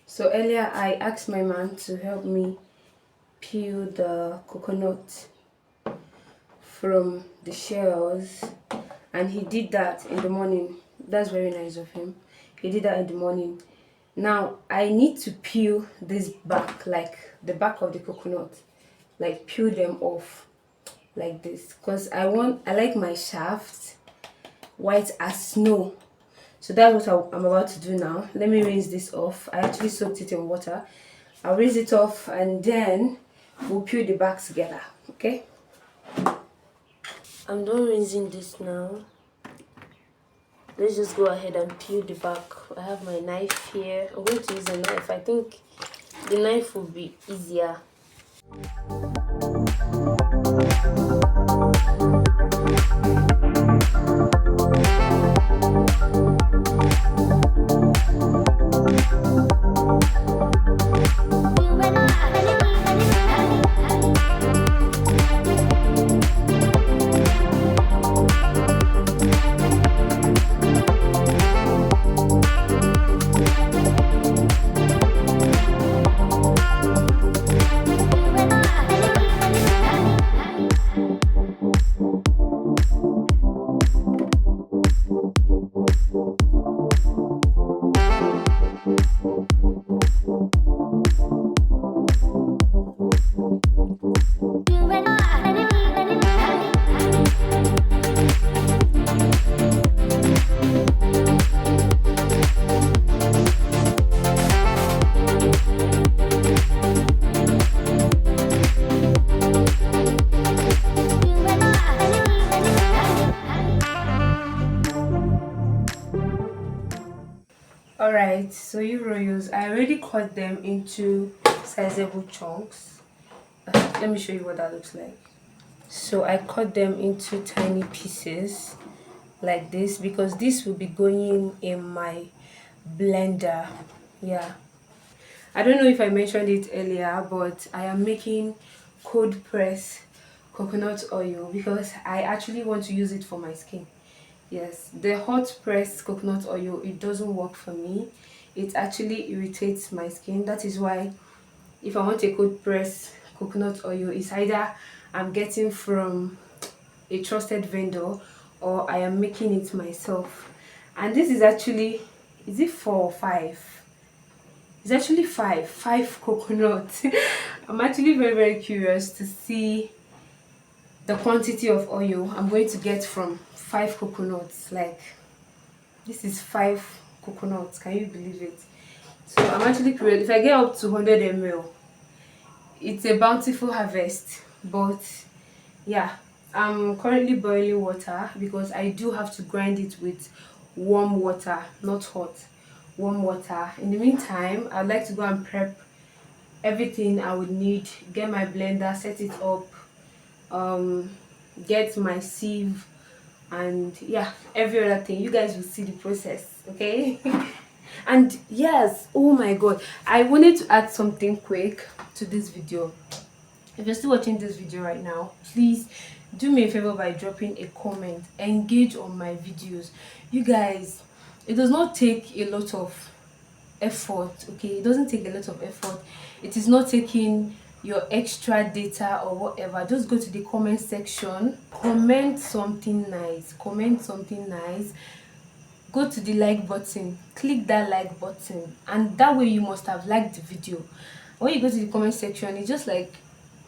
So earlier I asked my man to help me peel the coconut from the shells, and he did that in the morning. That's very nice of him. He did that in the morning. Now I need to peel this back, like the back of the coconut, like peel them off like this, because I like my shaft white as snow. So that's what I'm about to do now. Let me rinse this off. I actually soaked it in water. I'll rinse it off and then we'll peel the back together. Okay, I'm done rinsing this now. Let's just go ahead and peel the back. I have my knife here. I'm going to use a knife. I think the knife will be easier. Alright, so you royals, I already cut them into sizable chunks. Let me show you what that looks like. So I cut them into tiny pieces like this, because this will be going in my blender. Yeah, I don't know if I mentioned it earlier, but I am making cold press coconut oil because I actually want to use it for my skin. Yes, the hot pressed coconut oil, it doesn't work for me. It actually irritates my skin. That is why if I want a cold pressed coconut oil, it's either I'm getting from a trusted vendor or I am making it myself. And this is actually, is it 4 or 5? It's actually five coconuts. I'm actually very curious to see the quantity of oil I'm going to get from 5 coconuts. Like, this is 5 coconuts, can you believe it? So I'm actually curious. If I get up to 100 ml, it's a bountiful harvest. But yeah, I'm currently boiling water because I do have to grind it with warm water, not hot, warm water. In the meantime, I'd like to go and prep everything I would need, get my blender, set it up, um get my sieve, and yeah, every other thing. You guys will see the process, okay? And yes, oh my god, I wanted to add something quick to this video. If you're still watching this video right now, please do me a favor by dropping a comment. Engage on my videos, you guys. It does not take a lot of effort, okay? It doesn't take a lot of effort. It is not taking your extra data or whatever. Just go to the comment section, comment something nice, go to the like button, click that like button, and that way you must have liked the video. When you go to the comment section, it's just like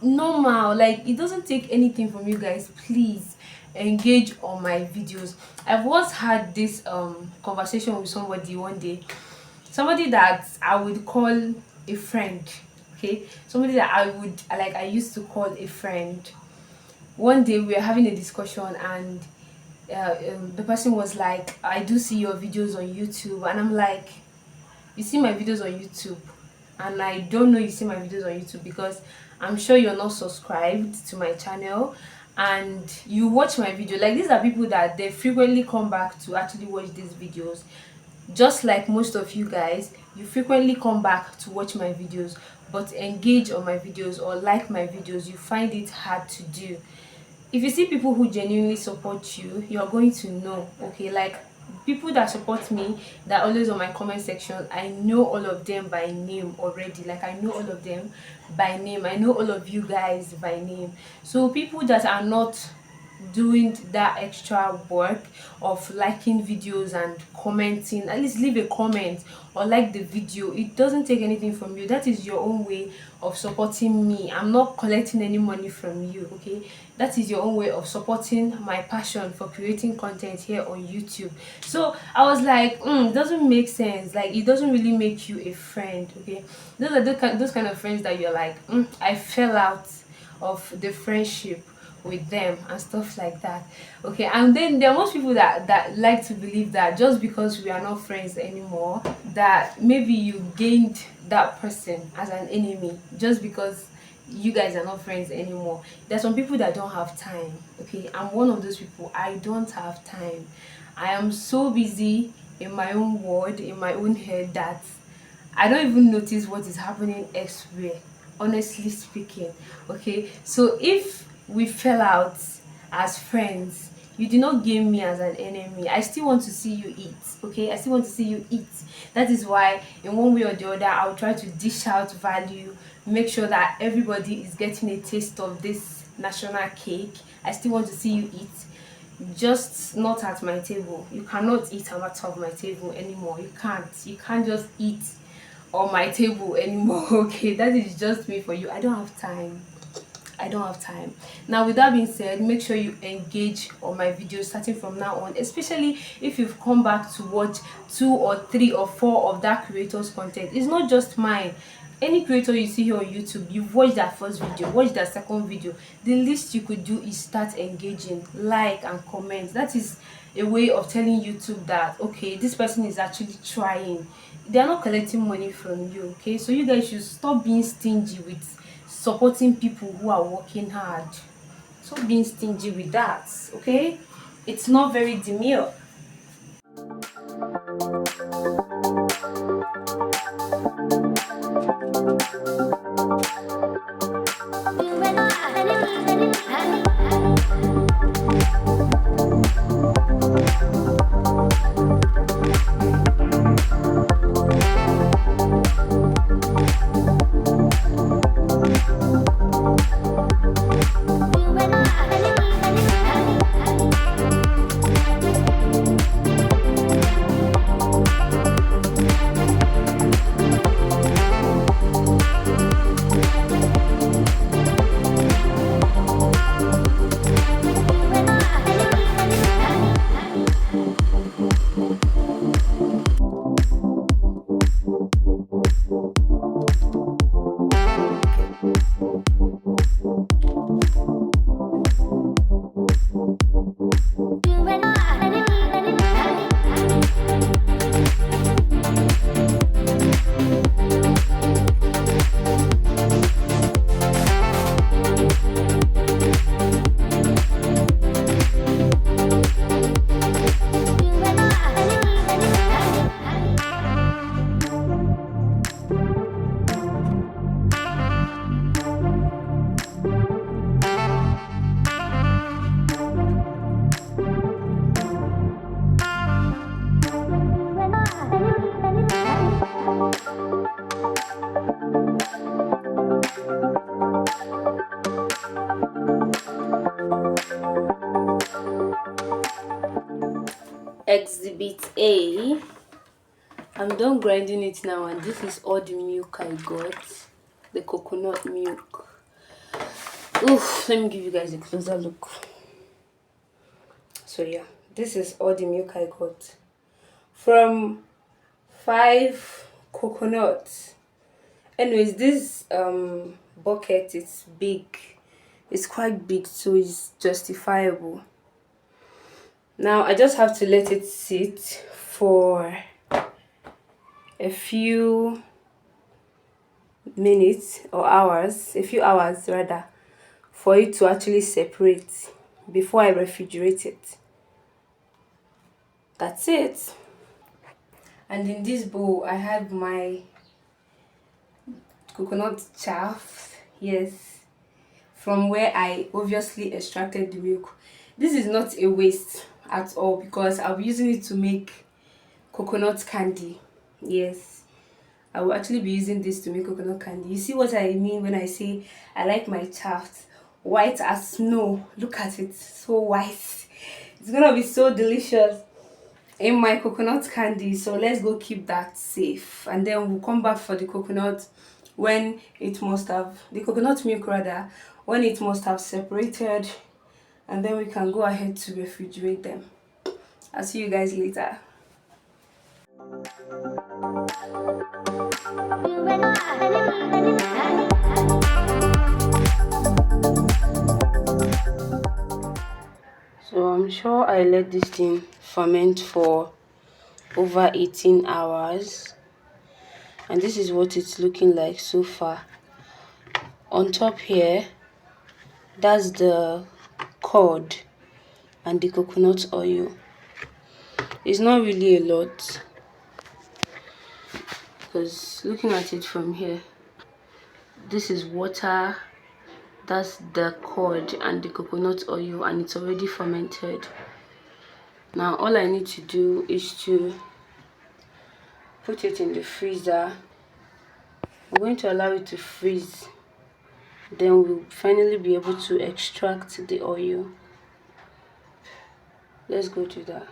normal. Like, it doesn't take anything from you guys. Please engage on my videos. I've once had this conversation with somebody one day, somebody that I would call a friend, okay, somebody that I used to call a friend. One day we were having a discussion, and the person was like, I do see your videos on YouTube. And I'm like, you see my videos on YouTube? And I don't know you see my videos on YouTube because I'm sure you're not subscribed to my channel and you watch my video. Like, these are people that they frequently come back to actually watch these videos. Just like most of you guys, you frequently come back to watch my videos, but engage on my videos or like my videos, you find it hard to do. If you see people who genuinely support you, you're going to know. Okay, like people that support me, that are always on my comment section, I know all of them by name already. Like I know all of them by name. I know all of you guys by name. So people that are not doing that extra work of liking videos and commenting, at least leave a comment or like the video, it doesn't take anything from you. That is your own way of supporting me. I'm not collecting any money from you. Okay, that is your own way of supporting my passion for creating content here on YouTube. So I was like, it doesn't make sense. Like it doesn't really make you a friend. Okay, those are those kind of friends that you're like, I fell out of the friendship with them and stuff like that. Okay, and then there are most people that like to believe that just because we are not friends anymore, that maybe you gained that person as an enemy just because you guys are not friends anymore. There's some people that don't have time. Okay, I'm one of those people. I don't have time. I am so busy in my own world, in my own head, that I don't even notice what is happening elsewhere, honestly speaking. Okay, so if we fell out as friends, you did not gain me as an enemy. I still want to see you eat. Okay, I still want to see you eat. That is why in one way or the other I'll try to dish out value, make sure that everybody is getting a taste of this national cake. I still want to see you eat, just not at my table. You cannot eat out of my table anymore. You can't just eat on my table anymore. Okay, that is just me for you. I don't have time. I don't have time. Now, with that being said, make sure you engage on my videos starting from now on, especially if you've come back to watch 2 or 3 or 4 of that creator's content. It's not just mine. Any creator you see here on YouTube, you've watched that first video, watch that second video. The least you could do is start engaging, like and comment. That is a way of telling YouTube that okay, this person is actually trying. They are not collecting money from you. Okay, so you guys should stop being stingy with supporting people who are working hard. Stop being stingy with that. Okay, it's not very demure. Exhibit A. I'm done grinding it now, and this is all the milk I got. The coconut milk. Oof, let me give you guys a closer look. So yeah, this is all the milk I got from 5 coconuts. Anyways, this bucket is big. It's quite big, so it's justifiable. Now I just have to let it sit for a few minutes or hours, a few hours rather, for it to actually separate before I refrigerate it. That's it. And in this bowl I have my coconut chaff. Yes, from where I obviously extracted the milk. This is not a waste at all because I'll be using it to make coconut candy. Yes, I will actually be using this to make coconut candy. You see what I mean when I say I like my chaff white as snow. Look at it, so white. It's gonna be so delicious in my coconut candy. So let's go keep that safe, and then we'll come back for the coconut when it must have the coconut milk rather, when it must have separated, and then we can go ahead to refrigerate them. I'll see you guys later. So I'm sure I let this thing ferment for over 18 hours, and this is what it's looking like so far. On top here, that's the curd and the coconut oil. It's not really a lot because looking at it from here, this is water, that's the curd and the coconut oil, and it's already fermented. Now all I need to do is to put it in the freezer. I'm going to allow it to freeze, then we'll finally be able to extract the oil. Let's go to that.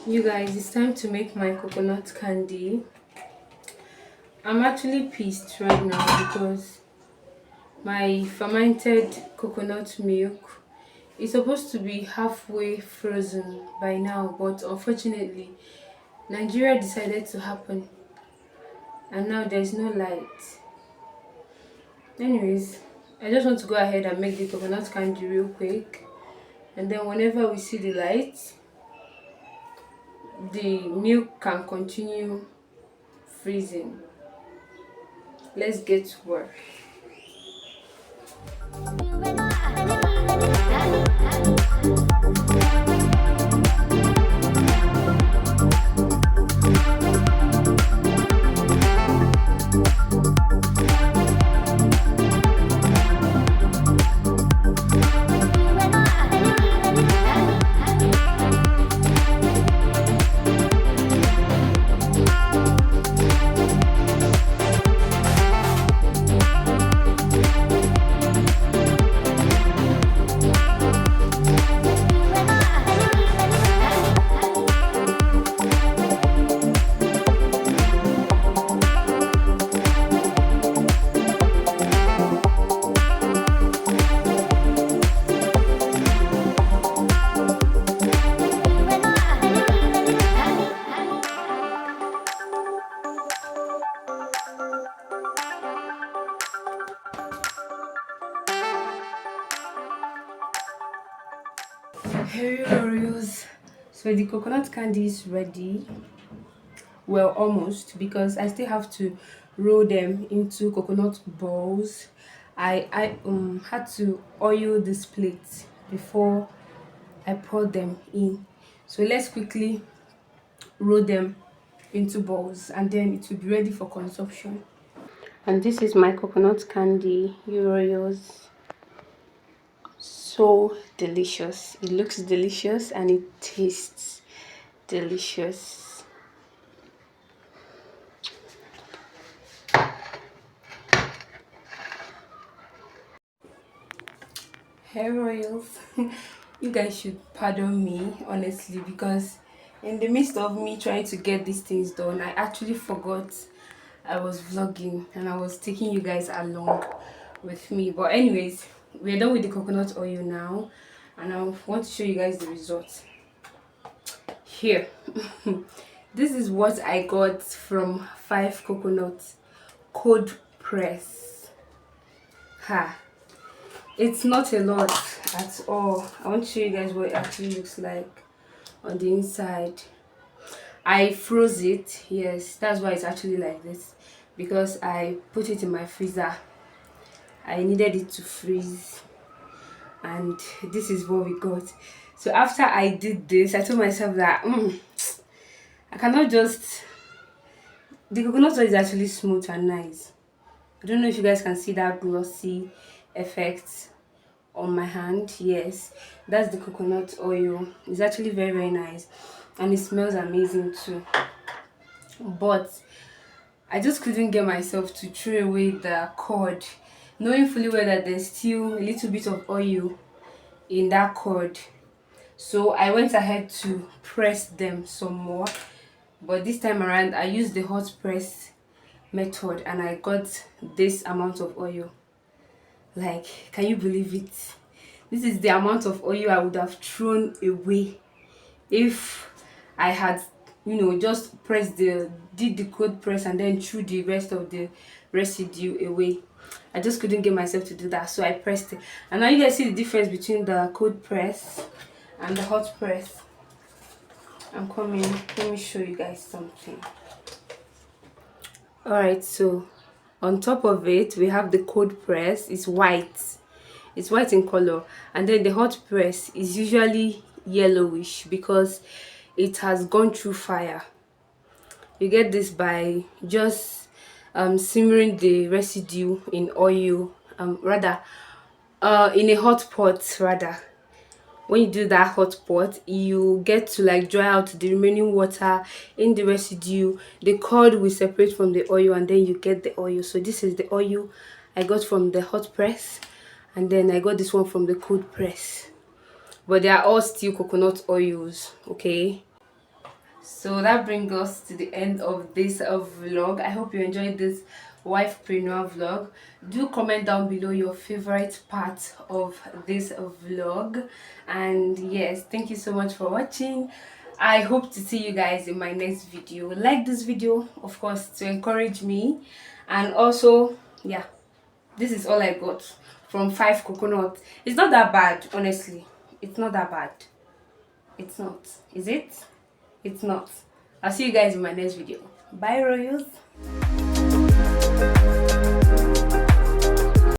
You guys, it's time to make my coconut candy. I'm actually pissed right now because my fermented coconut milk is supposed to be halfway frozen by now, but unfortunately Nigeria decided to happen and now there's no light. Anyways, I just want to go ahead and make the coconut candy real quick, and then whenever we see the light, the milk can continue freezing. Let's get to work. Hey Oreos. So the coconut candy is ready. Well, almost, because I still have to roll them into coconut balls. I had to oil this plate before I pour them in. So let's quickly roll them into balls and then it will be ready for consumption. And this is my coconut candy Oreos. So delicious. It looks delicious and it tastes delicious. Hair oils. You guys should pardon me honestly, because in the midst of me trying to get these things done, I actually forgot I was vlogging and I was taking you guys along with me. But anyways, we're done with the coconut oil now, and I want to show you guys the result here. This is what I got from 5 Coconuts cold press. Ha, it's not a lot at all. I want to show you guys what it actually looks like on the inside. I froze it. Yes, that's why it's actually like this, because I put it in my freezer I needed it to freeze, and this is what we got. So after I did this, I told myself that I cannot just, the coconut oil is actually smooth and nice. I don't know if you guys can see that glossy effect on my hand. Yes, that's the coconut oil. It's actually very, very nice, and it smells amazing too. But I just couldn't get myself to throw away the cord, knowing fully well that there's still a little bit of oil in that cord. So I went ahead to press them some more, but this time around I used the hot press method and I got this amount of oil. Like, can you believe it? This is the amount of oil I would have thrown away if I had, just did the cold press and then threw the rest of the residue away. I just couldn't get myself to do that, so I pressed it. And now you guys see the difference between the cold press and the hot press. I'm coming. Let me show you guys something. Alright, so on top of it we have the cold press. It's white in color, and then the hot press is usually yellowish because it has gone through fire. You get this by just simmering the residue in oil, rather in a hot pot. Rather, when you do that hot pot, you get to like dry out the remaining water in the residue. The cord will separate from the oil and then you get the oil. So this is the oil I got from the hot press, and then I got this one from the cold press, but they are all still coconut oils. Okay, so that brings us to the end of this vlog. I hope you enjoyed this wifepreneur vlog. Do comment down below your favorite part of this vlog, and yes, thank you so much for watching. I hope to see you guys in my next video. Like this video, of course, to encourage me, and also, yeah, this is all I got from 5 coconuts. It's not that bad, honestly. It's not that bad. It's not. Is it? It's not. I'll see you guys in my next video. Bye, royals.